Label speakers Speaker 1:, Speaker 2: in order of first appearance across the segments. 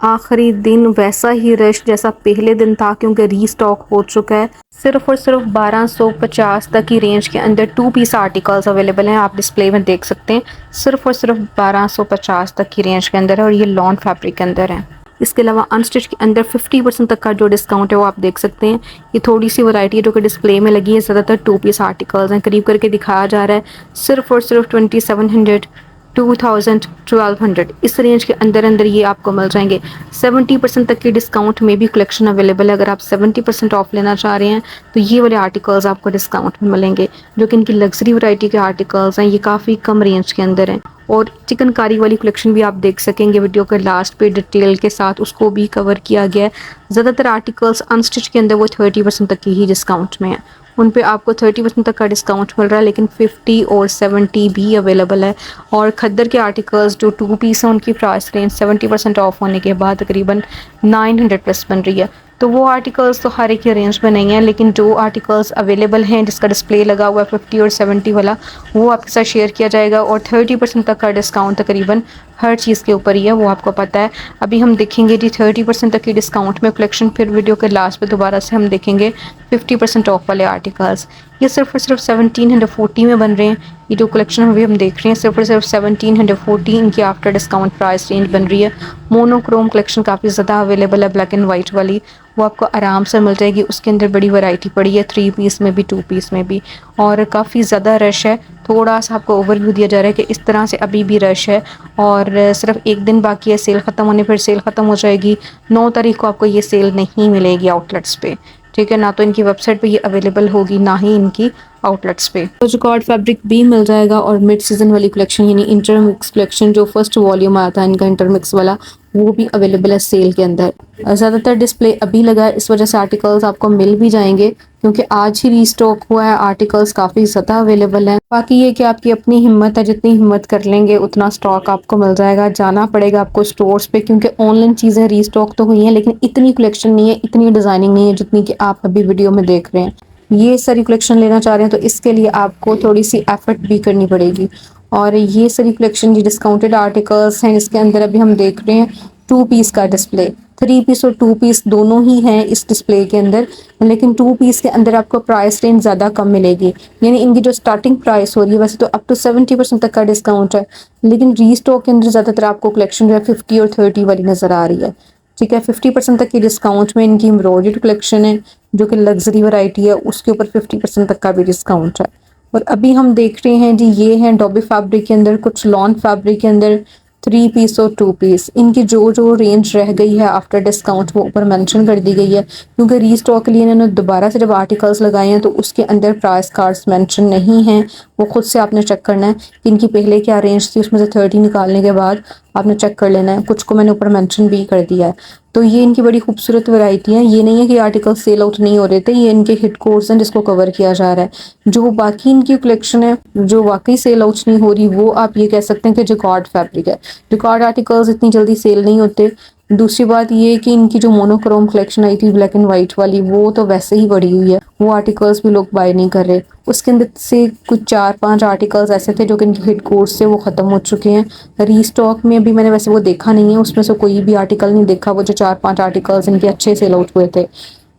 Speaker 1: आखिरी दिन वैसा ही रश जैसा पहले दिन था, क्योंकि रीस्टॉक हो चुका है। सिर्फ और सिर्फ 1250 तक की रेंज के अंदर 2 पीस आर्टिकल्स अवेलेबल हैं, आप डिस्प्ले में देख सकते हैं। सिर्फ और सिर्फ 1250 तक की रेंज के अंदर है और ये लॉन फैब्रिक के अंदर है। इसके अलावा अनस्टिच के अंदर 50% तक का जो डिस्काउंट है वो आप देख सकते हैं। ये थोड़ी सी वैरायटी है जो कि डिस्प्ले में लगी है, ज़्यादातर 2 पीस आर्टिकल्स हैं। करीब करके दिखाया जा रहा है सिर्फ और सिर्फ 2700, 2000, 1200 इस रेंज के अंदर अंदर ये आपको मिल जाएंगे। 70% तक की डिस्काउंट में भी कलेक्शन अवेलेबल है। अगर आप 70% ऑफ लेना चाह रहे हैं तो ये वाले आर्टिकल्स आपको डिस्काउंट में मिलेंगे, जो कि इनकी लग्जरी वैरायटी के आर्टिकल्स हैं। ये काफ़ी कम रेंज के अंदर हैं। और चिकनकारी वाली कलेक्शन भी आप देख सकेंगे वीडियो के लास्ट पे डिटेल के साथ, उसको भी कवर किया गया है। ज़्यादातर आर्टिकल्स अनस्टिच के अंदर वो 30% तक की ही डिस्काउंट में है। उन पे आपको 30% तक का डिस्काउंट मिल रहा है, लेकिन 50 और 70 भी अवेलेबल है। और खद्दर के आर्टिकल्स जो 2 पीस हैं उनकी प्राइस रेंज 70% ऑफ होने के बाद तकरीबन 900 प्लस बन रही है। तो वो आर्टिकल्स तो हर एक की रेंज में नहीं है, लेकिन जो आर्टिकल्स अवेलेबल हैं जिसका डिस्प्ले लगा हुआ है 50 और 70 वाला, वो आपके साथ शेयर किया जाएगा। और 30% तक का डिस्काउंट तकरीबन हर चीज़ के ऊपर ही है, वो आपको पता है। अभी हम देखेंगे जी 30% तक की डिस्काउंट में कलेक्शन, फिर वीडियो के लास्ट पे दोबारा से हम देखेंगे 50% ऑफ वाले आर्टिकल्स। ये सिर्फ और सिर्फ 1740 में बन रहे हैं। ये जो कलेक्शन अभी हम देख रहे हैं सिर्फ और सिर्फ 1740 इनकी आफ्टर डिस्काउंट प्राइस रेंज बन रही है। मोनोक्रोम कलेक्शन काफ़ी ज़्यादा अवेलेबल है, ब्लैक एंड वाइट वाली, वो आपको आराम से मिल जाएगी। उसके अंदर बड़ी वैरायटी पड़ी है, 3 पीस में भी 2 पीस में भी, और काफ़ी ज़्यादा रश है। थोड़ा सा आपको ओवरव्यू दिया जा रहा है कि इस तरह से अभी भी रश है और सिर्फ एक दिन बाकी है सेल ख़त्म होने, फिर सेल ख़त्म हो जाएगी। 9 तारीख को आपको ये सेल नहीं मिलेगी आउटलेट्स पे, ठीक है ना, तो इनकी वेबसाइट पे ये अवेलेबल होगी, ना ही इनकी आउटलेट्स पे। तो जॉकार्ड फैब्रिक भी मिल जाएगा। और मिड सीजन वाली कलेक्शन यानी इंटरमिक्स कलेक्शन, जो फर्स्ट वॉल्यूम आया था इनका इंटरमिक्स वाला, वो भी अवेलेबल है सेल के अंदर। ज़्यादातर डिस्प्ले अभी लगा है, इस वजह से आर्टिकल्स आपको मिल भी जाएंगे, क्योंकि आज ही रीस्टॉक हुआ है। आर्टिकल्स काफ़ी ज़्यादा अवेलेबल हैं। बाकी ये कि आपकी अपनी हिम्मत है, जितनी हिम्मत कर लेंगे उतना स्टॉक आपको मिल जाएगा। जाना पड़ेगा आपको स्टोर्स पे, क्योंकि ऑनलाइन चीज़ें रीस्टॉक तो हुई हैं, लेकिन इतनी कलेक्शन नहीं है, इतनी डिज़ाइनिंग नहीं है जितनी कि आप अभी वीडियो में देख रहे हैं। ये सारी कलेक्शन लेना चाह रहे हैं तो इसके लिए आपको थोड़ी सी एफर्ट भी करनी पड़ेगी। और ये सारी कलेक्शन जो डिस्काउंटेड आर्टिकल्स हैं, इसके अंदर अभी हम देख रहे हैं 2 पीस का डिस्प्ले। 3 पीस और 2 पीस दोनों ही हैं इस डिस्प्ले के अंदर, लेकिन 2 पीस के अंदर आपको प्राइस रेंज ज़्यादा कम मिलेगी। यानी इनकी जो स्टार्टिंग प्राइस हो रही है, वैसे तो अप टू 70% तक का डिस्काउंट है, लेकिन रीस्टॉक के अंदर ज़्यादातर आपको कलेक्शन जो है 50 और 30 वाली नज़र आ रही है। ठीक है, 50% तक की डिस्काउंट में इनकी एम्ब्रॉयडर्ड कलेक्शन है, जो कि लग्जरी वैरायटी है, उसके ऊपर 50% तक का भी डिस्काउंट है। और अभी हम देख रहे हैं जी, ये हैं डॉबी फैब्रिक के अंदर, कुछ लॉन फैब्रिक के अंदर 3 पीस और 2 पीस। इनकी जो जो रेंज रह गई है आफ्टर डिस्काउंट वो ऊपर मेंशन कर दी गई है, क्योंकि रीस्टॉक के लिए इन्होंने दोबारा से जब आर्टिकल्स लगाए हैं तो उसके अंदर प्राइस कार्ड्स मेंशन नहीं हैं। वो खुद से आपने चेक करना है कि इनकी पहले क्या रेंज थी, उसमें से 30 निकालने के बाद आपने चेक कर लेना है। कुछ को मैंने ऊपर मेंशन भी कर दिया है। तो ये इनकी बड़ी खूबसूरत वैरायटी है। ये नहीं है कि आर्टिकल सेल आउट नहीं हो रहे थे, ये इनके हिट कोर्स हैं जिसको कवर किया जा रहा है। जो बाकी इनकी कलेक्शन है जो वाकई सेल आउट नहीं हो रही, वो आप ये कह सकते हैं कि जॉकार्ड फैब्रिक है। जॉकार्ड आर्टिकल्स इतनी जल्दी सेल नहीं होते। दूसरी बात ये कि इनकी जो मोनोक्रोम कलेक्शन आई थी ब्लैक एंड वाइट वाली, वो तो वैसे ही पड़ी हुई है, वो आर्टिकल्स भी लोग बाय नहीं कर रहे। उसके अंदर से कुछ 4-5 आर्टिकल्स ऐसे थे जो कि इनके हिट कोर्स से वो ख़त्म हो चुके हैं। रीस्टॉक में भी मैंने वैसे वो देखा नहीं है, उसमें से कोई भी आर्टिकल नहीं देखा वो जो 4-5 आर्टिकल्स इनके अच्छे सेल आउट हुए थे,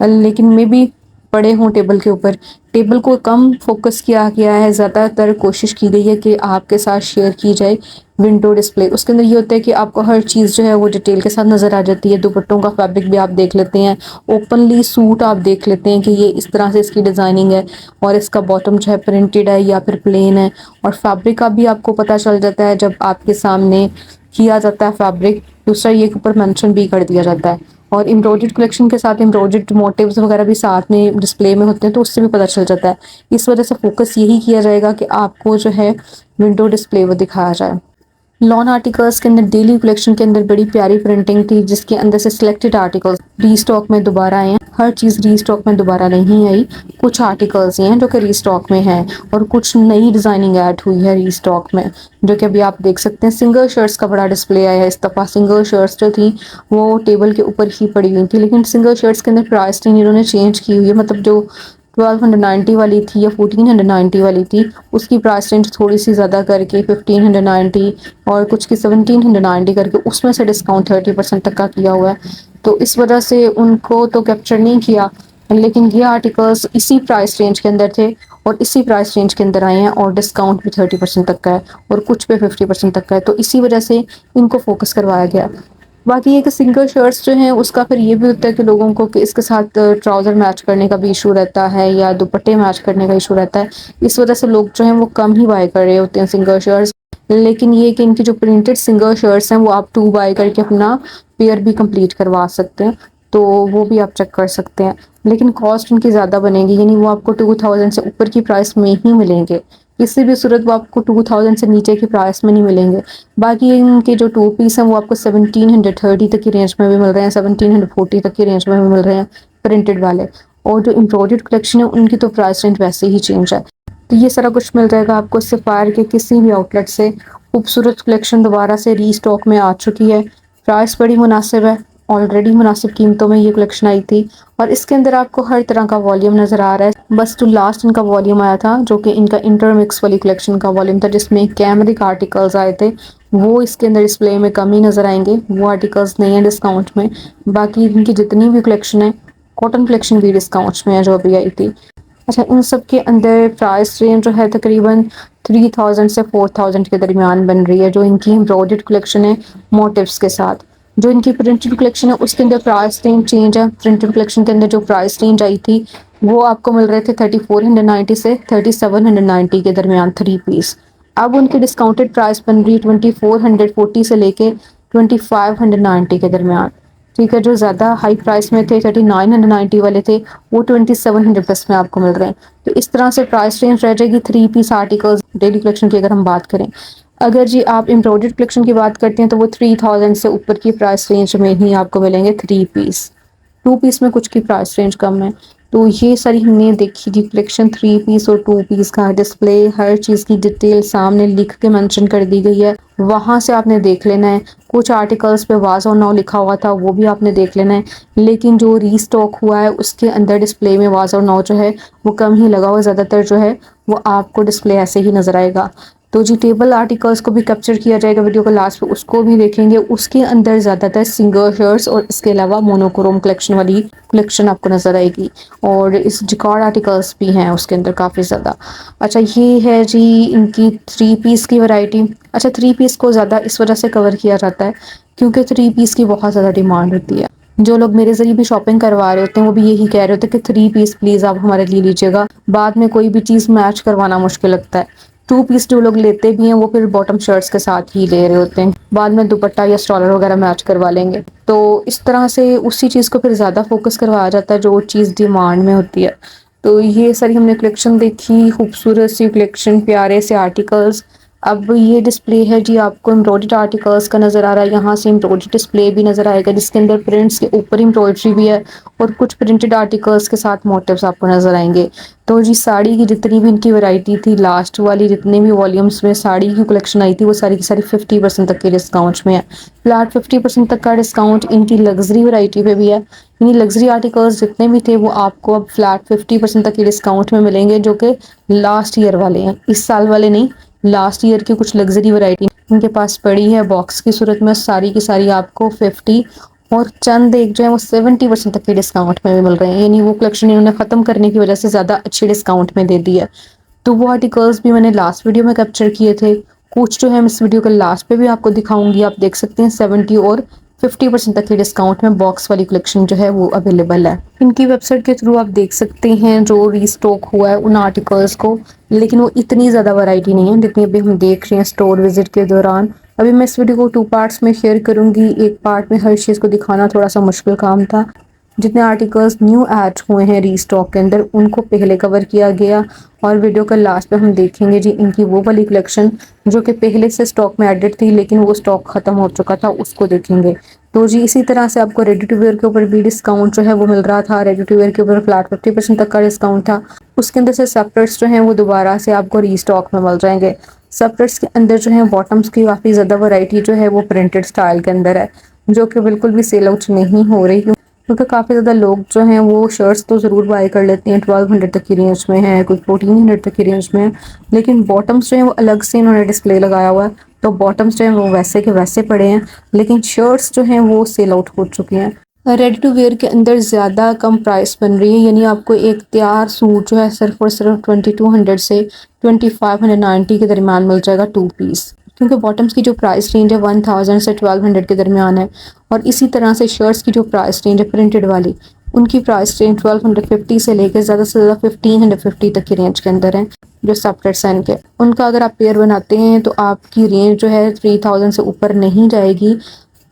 Speaker 1: लेकिन मे भी पड़े हों टेबल के ऊपर। टेबल को कम फोकस किया गया है, ज़्यादातर कोशिश की गई है कि आपके साथ शेयर की जाए विंडो डिस्प्ले। उसके अंदर ये होता है कि आपको हर चीज़ जो है वो डिटेल के साथ नज़र आ जाती है। दुपट्टों का फैब्रिक भी आप देख लेते हैं, ओपनली सूट आप देख लेते हैं कि ये इस तरह से इसकी डिज़ाइनिंग है, और इसका बॉटम जो है प्रिंटेड है या फिर प्लेन है। और फैब्रिक का भी आपको पता चल जाता है जब आपके सामने किया जाता है फैब्रिक। दूसरा ये ऊपर मेंशन भी कर दिया जाता है। और एम्ब्रॉयडर्ड कलेक्शन के साथ एम्ब्रॉयडर्ड मोटिव्स वगैरह भी साथ में डिस्प्ले में होते हैं, तो उससे भी पता चल जाता है। इस वजह से फोकस यही किया जाएगा कि आपको जो है विंडो डिस्प्ले वो दिखाया जाए। लॉन आर्टिकल्स के अंदर डेली कलेक्शन के अंदर बड़ी प्यारी प्रिंटिंग थी, जिसके अंदर से सिलेक्टेड आर्टिकल्स रीस्टॉक में दोबारा आए हैं। हर चीज़ रीस्टॉक में दोबारा नहीं आई, कुछ आर्टिकल्स हैं जो कि रीस्टॉक में हैं, और कुछ नई डिज़ाइनिंग ऐड हुई है रीस्टॉक में, जो कि अभी आप देख सकते हैं। सिंगल शर्ट्स का बड़ा डिस्प्ले आया है इस दफ़ा। सिंगल शर्ट्स जो थी वो टेबल के ऊपर ही पड़ी हुई थी, लेकिन सिंगल शर्ट्स के अंदर प्राइस नहीं इन्होंने चेंज की हुई है, मतलब जो 1290 वाली थी या 1490 वाली थी, उसकी प्राइस रेंज थोड़ी सी ज़्यादा करके 1590 और कुछ की 1790 करके उसमें से डिस्काउंट 30% तक का किया हुआ है। तो इस वजह से उनको तो कैप्चर नहीं किया, लेकिन ये आर्टिकल्स इसी प्राइस रेंज के अंदर थे और इसी प्राइस रेंज के अंदर आए हैं और डिस्काउंट भी 30% तक का है और कुछ पे 50% तक का है, तो इसी वजह से इनको फोकस करवाया गया। बाकी ये कि सिंगल शर्ट्स जो हैं उसका फिर ये भी होता है कि लोगों को कि इसके साथ ट्राउज़र मैच करने का भी इशू रहता है या दुपट्टे मैच करने का इशू रहता है, इस वजह से लोग जो हैं वो कम ही बाय कर रहे होते हैं सिंगल शर्ट्स। लेकिन ये कि इनकी जो प्रिंटेड सिंगल शर्ट्स हैं वो आप 2 बाय करके अपना पेयर भी कंप्लीट करवा सकते हैं, तो वो भी आप चेक कर सकते हैं। लेकिन कॉस्ट इनकी ज़्यादा बनेगी, यानी वो आपको 2000 से ऊपर की प्राइस में ही मिलेंगे, किसी भी सूरत वो आपको 2000 से नीचे की प्राइस में नहीं मिलेंगे। बाकी इनके जो 2 पीस हैं वो आपको 1730 तक की रेंज में भी मिल रहे हैं, 1740 तक की रेंज में भी मिल रहे हैं प्रिंटेड वाले। और जो एम्ब्रॉयडर्ड कलेक्शन है उनकी तो प्राइस रेंज वैसे ही चेंज है। तो ये सारा कुछ मिल जाएगा आपको सफायर के किसी भी आउटलेट से। खूबसूरत कलेक्शन दोबारा से रीस्टॉक में आ चुकी है, प्राइस बड़ी मुनासिब है, ऑलरेडी मुनासिब कीमतों में ये कलेक्शन आई थी और इसके अंदर आपको हर तरह का वॉल्यूम नज़र आ रहा है। बस जो लास्ट इनका वॉल्यूम आया था जो कि इनका इंटरमिक्स वाली कलेक्शन का वॉल्यूम था जिसमें कैमरिक आर्टिकल्स आए थे, वो इसके अंदर डिस्प्ले में कम ही नज़र आएंगे, वो आर्टिकल्स नहीं है डिस्काउंट में। बाकी इनकी जितनी भी कलेक्शन है, कॉटन कलेक्शन भी डिस्काउंट्स में है जो अभी आई थी। अच्छा, इन सब के अंदर प्राइस रेंज जो है तकरीबन 3000 से 4000 के दरमियान बन रही है, जो इनकी एम्ब्रॉयडर्ड कलेक्शन है मोटिव्स के साथ। जो इनकी प्रिंटेड कलेक्शन है उसके अंदर प्राइस रेंज चेंज है। प्रिंटेड कलेक्शन के अंदर जो प्राइस रेंज आई थी वो आपको मिल रहे थे 3490 से 3790 के दरमियान 3 पीस। अब उनकी डिस्काउंटेड प्राइस बन रही है 2440 से लेके 2590 के दरमियान। ठीक है, जो ज़्यादा हाई प्राइस में थे 3990 वाले थे वो 2700 प्लस में आपको मिल रहे हैं। तो इस तरह से प्राइस रेंज रह जाएगी 3 पीस आर्टिकल्स डेली कलेक्शन की अगर हम बात करें। अगर जी आप एम्ब्रॉयडर्ड कलेक्शन की बात करते हैं तो वो 3000 से ऊपर की प्राइस रेंज में ही आपको मिलेंगे 3 पीस। 2 पीस में कुछ की प्राइस रेंज कम है। तो ये सारी हमने देखी थी कलेक्शन 3 पीस और 2 पीस का डिस्प्ले, हर चीज़ की डिटेल सामने लिख के मेंशन कर दी गई है, वहाँ से आपने देख लेना है। कुछ आर्टिकल्स पे वाज और नो लिखा हुआ था वो भी आपने देख लेना है, लेकिन जो रीस्टॉक हुआ है उसके अंदर डिस्प्ले में वाज और नो जो है वो कम ही लगा हुआ, ज़्यादातर जो है वो आपको डिस्प्ले ऐसे ही नज़र आएगा। तो जी टेबल आर्टिकल्स को भी कैप्चर किया जाएगा वीडियो के लास्ट पे, उसको भी देखेंगे। उसके अंदर ज़्यादातर सिंगल शर्ट्स और इसके अलावा मोनोक्रोम कलेक्शन वाली कलेक्शन आपको नज़र आएगी और इस जिकॉर्ड आर्टिकल्स भी हैं उसके अंदर काफ़ी ज़्यादा। अच्छा, ये है जी इनकी 3 पीस की वैरायटी। अच्छा, 3 पीस को ज़्यादा इस वजह से कवर किया जाता है क्योंकि 3 पीस की बहुत ज़्यादा डिमांड होती है। जो लोग मेरे ज़रिए भी शॉपिंग करवा रहे होते हैं वो भी यही कह रहे होते हैं कि 3 पीस प्लीज़ आप हमारे लिए लीजिएगा, बाद में कोई भी चीज़ मैच करवाना मुश्किल लगता है। 2 पीस जो लोग लेते भी हैं वो फिर बॉटम शर्ट्स के साथ ही ले रहे होते हैं, बाद में दुपट्टा या स्टॉलर वगैरह मैच करवा लेंगे। तो इस तरह से उसी चीज़ को फिर ज़्यादा फोकस करवाया जाता है जो चीज़ डिमांड में होती है। तो ये सारी हमने कलेक्शन देखी, खूबसूरत सी कलेक्शन, प्यारे से आर्टिकल्स। अब ये डिस्प्ले है जी आपको एम्ब्रॉयडर्ड आर्टिकल्स का नज़र आ रहा है, यहाँ से एम्ब्रॉयडर्ड डिस्प्ले भी नज़र आएगा जिसके अंदर प्रिंट्स के ऊपर एम्ब्रॉयडरी भी है और कुछ प्रिंटेड आर्टिकल्स के साथ मोटिव्स आपको नज़र आएंगे। तो जी साड़ी की जितनी भी इनकी वैरायटी थी, लास्ट वाली जितने भी वॉल्यूम्स में साड़ी की कलेक्शन आई थी वो सारी की सारी 50% तक के डिस्काउंट में है। फ्लैट 50% तक का डिस्काउंट इनकी लग्जरी वैरायटी पे भी है। यानी लग्जरी आर्टिकल्स जितने भी थे वो आपको अब फ्लैट 50% तक के डिस्काउंट में मिलेंगे, जो कि लास्ट ईयर वाले हैं, इस साल वाले नहीं। लास्ट ईयर की कुछ लग्जरी वैरायटी इनके पास पड़ी है बॉक्स की सूरत में, सारी की सारी आपको 50 और चंद एक जो है वो 70% तक के डिस्काउंट में भी मिल रहे हैं। यानी वो कलेक्शन इन्होंने ख़त्म करने की वजह से ज़्यादा अच्छे डिस्काउंट में दे दी है। तो वो आर्टिकल्स भी मैंने लास्ट वीडियो में कैप्चर किए थे, कुछ जो है मैं इस वीडियो के लास्ट पे भी आपको दिखाऊंगी। आप देख सकते हैं 70 और 50% तक के डिस्काउंट में बॉक्स वाली कलेक्शन जो है वो अवेलेबल है। इनकी वेबसाइट के थ्रू आप देख सकते हैं जो रीस्टॉक हुआ है उन आर्टिकल्स को, लेकिन वो इतनी ज़्यादा वैरायटी नहीं है जितनी अभी हम देख रहे हैं स्टोर विजिट के दौरान। अभी मैं इस वीडियो को 2 पार्ट्स में शेयर करूंगी, एक पार्ट में हर चीज़ को दिखाना थोड़ा सा मुश्किल काम था। जितने आर्टिकल्स न्यू ऐड हुए हैं रीस्टॉक के अंदर उनको पहले कवर किया गया और वीडियो का लास्ट में हम देखेंगे जी इनकी वो वाली कलेक्शन जो कि पहले से स्टॉक में एडिट थी लेकिन वो स्टॉक ख़त्म हो चुका था, उसको देखेंगे। तो जी इसी तरह से आपको रेडी टू वेयर के ऊपर भी डिस्काउंट जो है वो मिल रहा था। रेडी टू वेयर के ऊपर फ्लैट 50% तक का डिस्काउंट था। उसके अंदर से सेपरेट्स जो हैं वो दोबारा से आपको रीस्टॉक में मिल जाएंगे। सेपरेट्स के अंदर जो है बॉटम्स की काफ़ी ज़्यादा वैरायटी जो है वो प्रिंटेड स्टाइल के अंदर है, जो कि बिल्कुल भी सेल आउट नहीं हो रही। क्योंकि काफ़ी ज़्यादा लोग जो हैं वो शर्ट्स तो ज़रूर बाय कर लेते हैं, 1200 तक की रेंज में है, कोई 1400 तक की रेंज में है, लेकिन बॉटम्स जो हैं वो अलग से इन्होंने डिस्प्ले लगाया हुआ है। तो बॉटम्स जो हैं वो वैसे के वैसे पड़े हैं, लेकिन शर्ट्स जो हैं वो सेल आउट हो चुकी हैं। रेडी टू वेयर के अंदर ज़्यादा कम प्राइस बन रही है, यानी आपको एक तैयार सूट जो है सिर्फ और सिर्फ 2200 से 2590 के दरमियान मिल जाएगा 2 पीस। क्योंकि बॉटम्स की जो प्राइस रेंज है 1000 से 1200 के दरमियान है, और इसी तरह से शर्ट्स की जो प्राइस रेंज है प्रिंटेड वाली, उनकी प्राइस रेंज 1250 से लेकर ज़्यादा से ज़्यादा 1550 तक की रेंज के अंदर है। जो सेपरेट सन के उनका अगर आप पेयर बनाते हैं तो आपकी रेंज जो है 3000 से ऊपर नहीं जाएगी।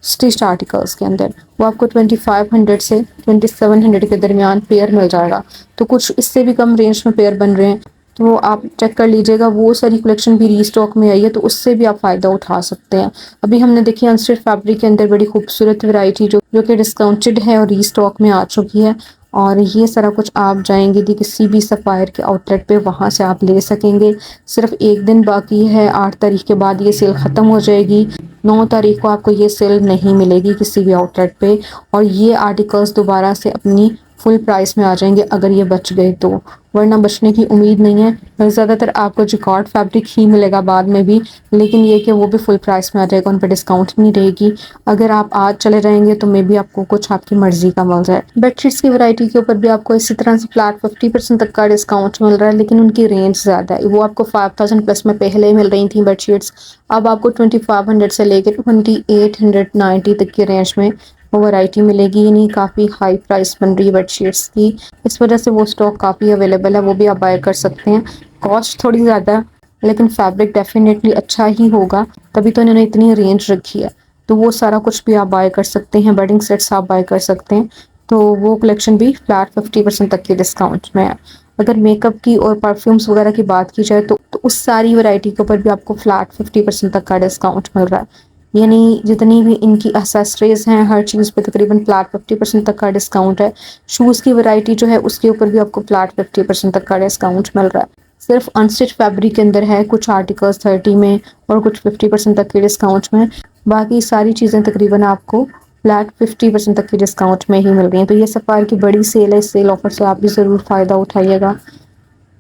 Speaker 1: स्टिच्ड आर्टिकल्स के अंदर वो आपको 2500 से 2700 के दरमियान पेयर मिल जाएगा। तो कुछ इससे भी कम रेंज में पेयर बन रहे हैं, तो आप चेक कर लीजिएगा। वो सारी कलेक्शन भी रीस्टॉक में आई है, तो उससे भी आप फ़ायदा उठा सकते हैं। अभी हमने देखी अनस्टिच्ड फैब्रिक के अंदर बड़ी खूबसूरत वैरायटी जो कि डिस्काउंटेड है और रीस्टॉक में आ चुकी है, और ये सारा कुछ आप जाएंगे दी किसी भी सफ़ायर के आउटलेट पे, वहाँ से आप ले सकेंगे। सिर्फ एक दिन बाकी है, 8 तारीख के बाद ये सेल ख़त्म हो जाएगी। 9 तारीख को आपको ये सेल नहीं मिलेगी किसी भी आउटलेट पे, और ये आर्टिकल्स दोबारा से अपनी फुल प्राइस में आ जाएंगे अगर ये बच गए तो, वरना बचने की उम्मीद नहीं है। ज़्यादातर आपको जिकॉर्ड फैब्रिक ही मिलेगा बाद में भी, लेकिन ये कि वो भी फुल प्राइस में आ जाएगा, उन पर डिस्काउंट नहीं रहेगी। अगर आप आज चले जाएंगे तो मे बी आपको कुछ आपकी मर्जी का मिल जाए। बेडशीट्स की वैरायटी के ऊपर भी आपको इसी तरह से फ्लैट 50% तक का डिस्काउंट मिल रहा है, लेकिन उनकी रेंज ज़्यादा है। वो आपको 5000 प्लस में पहले मिल रही थी बेडशीट्स, अब आपको 2500 से लेकर 2890 तक की रेंज में वो वैरायटी मिलेगी, यानी काफ़ी हाई प्राइस बन रही है बेडशीट्स की। इस वजह से वो स्टॉक काफ़ी अवेलेबल है, वो भी आप बाय कर सकते हैं। कॉस्ट थोड़ी ज़्यादा है, लेकिन फैब्रिक डेफिनेटली अच्छा ही होगा, तभी तो इन्होंने इतनी रेंज रखी है। तो वो सारा कुछ भी आप बाय कर सकते हैं। बेडिंग सेट्स आप बाय कर सकते हैं, तो वो कलेक्शन भी फ्लैट 50% तक की डिस्काउंट में है। अगर मेकअप की और परफ्यूम्स वगैरह की बात की जाए तो उस सारी वैरायटी के ऊपर भी आपको फ्लैट 50% तक का डिस्काउंट मिल रहा है। यानी जितनी भी इनकी एक्सेसरीज हैं हर चीज़ पे तकरीबन फ्लैट 50% तक का डिस्काउंट है। शूज़ की वैरायटी जो है उसके ऊपर भी आपको फ्लैट 50% तक का डिस्काउंट मिल रहा है। सिर्फ अनस्टिच फैब्रिक के अंदर है कुछ आर्टिकल्स 30 में और कुछ 50% तक के डिस्काउंट में, बाकी सारी चीज़ें तकरीबन आपको फ्लैट 50% तक की डिस्काउंट में ही मिल रही हैं। तो ये सफ़ायर की बड़ी सेल है, इस सेल ऑफर से आप भी ज़रूर फ़ायदा उठाइएगा।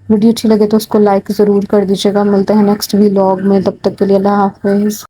Speaker 1: वीडियो अच्छी लगे तो उसको लाइक ज़रूर कर दीजिएगा। मिलते हैं नेक्स्ट व्लॉग में, तब तक के लिए अल्लाह हाफिज़।